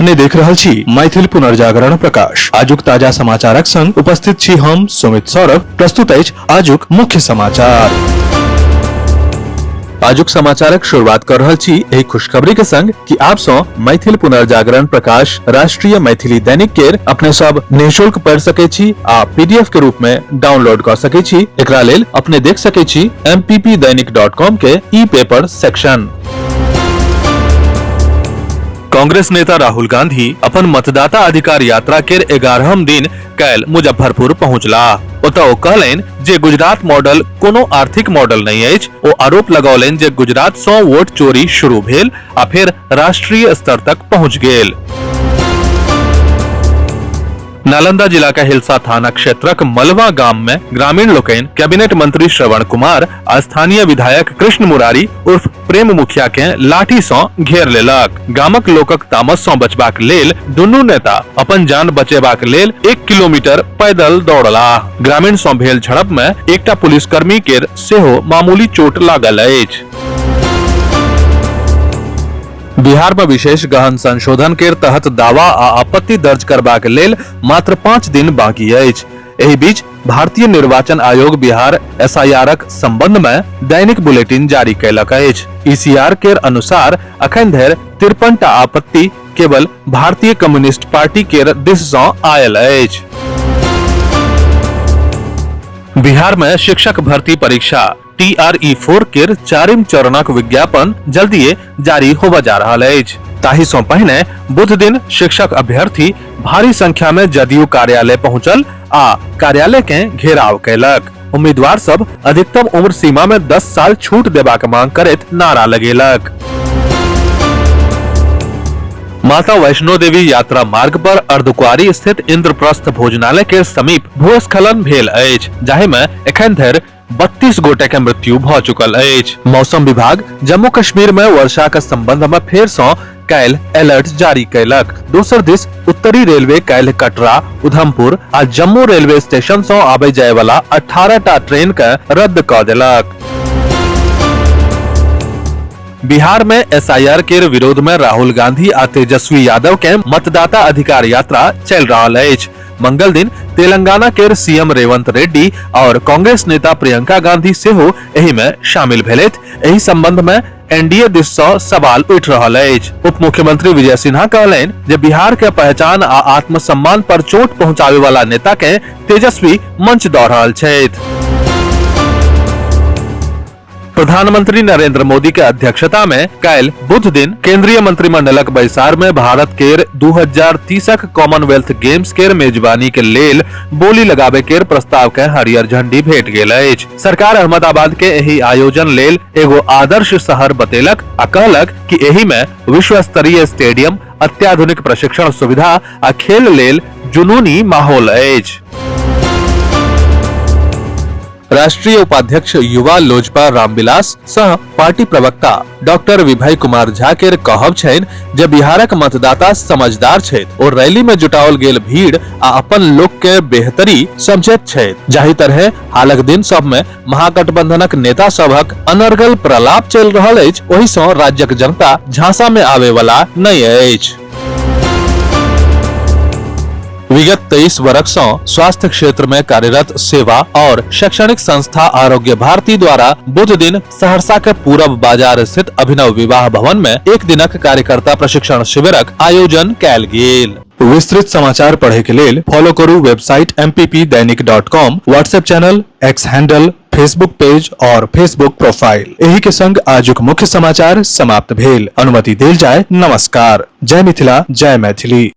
अपने देख रहल छी मैथिल पुनर्जागरण प्रकाश। आजुक ताजा समाचारक संग उपस्थित छी हम सुमित सौरभ। प्रस्तुत अछि आजुक मुख्य समाचार। आजुक समाचारक शुरुआत कर रहल छी एक खुशखबरी के संग कि आप सो मैथिल पुनर्जागरण प्रकाश राष्ट्रीय मैथिली दैनिक के अपने सब निःशुल्क पढ़ सके छी आ पीडीएफ के रूप में डाउनलोड कर सके छी। एकरा लेल अपने देख सके छी mppdainik.com के ई पेपर सेक्शन। कांग्रेस नेता राहुल गांधी अपन मतदाता अधिकार यात्रा के 11हम दिन काल्हि मुजफ्फरपुर पहुंचला। ओतऽ ओ कहलनि जे गुजरात मॉडल कोनो आर्थिक मॉडल नहीं अछि। ओ आरोप लगौलनि जे गुजरात सँ वोट चोरी शुरू भेल आ फिर राष्ट्रीय स्तर तक पहुंच गेल। नालंदा जिला के हिलसा थाना क्षेत्रक मलवा गाम में ग्रामीण लोकनि कैबिनेट मंत्री श्रवण कुमार आ स्थानीय विधायक कृष्ण मुरारी उर्फ प्रेम मुखिया के लाठी सँ घेर लेलक। गामक लोकक तामस सँ बचबाक लेल दुनू नेता अपन जान बचेबाक लेल 1 किलोमीटर पैदल दौड़लाह। ग्रामीण सँ भेल झड़प में एकटा पुलिसकर्मी के सेहो मामूली चोट लागल अछि। बिहार में विशेष गहन संशोधन के तहत दावा आ आपत्ति दर्ज करबाक लेल मात्र 5 दिन बाकी अछि। एहि बीच भारतीय निर्वाचन आयोग बिहार SIR-क संबंध में दैनिक बुलेटिन जारी कयलक अछि। ECR के अनुसार अखन धरि 53 टा आपत्ति केवल भारतीय कम्युनिस्ट पार्टी के दिस सँ आयल अछि। बिहार में शिक्षक भर्ती परीक्षा TRE4 के 4म चरणक विज्ञापन जल्दीए जारी होबा जा रहल अछि। ताहि सँ पहिने बुध दिन शिक्षक अभ्यर्थी भारी संख्या में जदयू कार्यालय पहुंचल आ कार्यालय के घेराव कयलक। उम्मीदवार सब अधिकतम उम्र सीमा में 10 साल छूट देबाक मांग करैत नारा लगेलक। माता वैष्णो देवी यात्रा मार्ग पर अर्धकुआरी स्थित इंद्रप्रस्थ भोजनालय के समीप भूस्खलन भेल अछि, जाहि में एखन धरि 32 गोटे के मृत्यु भ चुकल अछि। मौसम विभाग जम्मू कश्मीर में वर्षा के संबंध में फेर सँ काल्हि अलर्ट जारी कयलक। दोसर दिस उत्तरी रेलवे काल्हि कटरा, उधमपुर आ जम्मू रेलवे स्टेशन सँ आबय जाय वाला 18 टा ट्रेन के रद्द क देलक। बिहार में SIR के विरोध में राहुल गांधी आ तेजस्वी यादव के मतदाता अधिकार यात्रा चल रहल अछि। मंगल दिन तेलंगाना के CM रेवंत रेड्डी और कांग्रेस नेता प्रियंका गांधी सेहो एहि में शामिल भेलथि। एहि संबंध में NDA दिस सँ सवाल उठि रहल अछि। उप मुख्यमंत्री विजय सिन्हा कहलनि जे बिहार के पहचान आ आत्मसम्मान पर चोट पहुंचावे वाला नेता के तेजस्वी मंच दऽ रहल छथि। प्रधानमंत्री नरेंद्र मोदी के अध्यक्षता में काल्हि बुध दिन केंद्रीय मंत्रिमंडलक बैसार में भारत के 2030क कॉमनवेल्थ गेम्स के मेजबानी के लेल बोली लगाबे के प्रस्ताव के हरियर झंडी भेट गेल अछि। सरकार अहमदाबाद के एहि आयोजन लेल एगो आदर्श शहर बतेलक आ कहलक कि एहि में विश्व स्तरीय स्टेडियम, अत्याधुनिक प्रशिक्षण सुविधा आ खेल लेल जुनूनी माहौल अछि। राष्ट्रीय उपाध्यक्ष युवा लोजपा रामविलास सह पार्टी प्रवक्ता डॉक्टर विभय कुमार झा के कहब छनि जे बिहारक मतदाता समझदार छथि और रैली में जुटाओल गेल भीड़ आ अपन लोक के बेहतरी समझैत छथि। जाहि तरह हालक दिन सब में महागठबंधनक नेता सबहक अनर्गल प्रलाप चल रहल अछि, ओहि सँ राज्यक जनता झांसा में आवे वाला नहि अछि। विगत 23 वर्ष सँ स्वास्थ्य क्षेत्र में कार्यरत सेवा और शैक्षणिक संस्था आरोग्य भारती द्वारा बुध दिन सहरसा के पूरब बाजार स्थित अभिनव विवाह भवन में एक दिनक कार्यकर्ता प्रशिक्षण शिविरक आयोजन कयल गेल। विस्तृत समाचार पढ़े के लेल फॉलो करू website mppdainik.com, WhatsApp channel, X handle, Facebook page और फेसबुक प्रोफाइल। एही के संग आजुक मुख्य समाचार समाप्त भेल। अनुमति देल जाय। नमस्कार। जय मिथिला, जय मैथिली।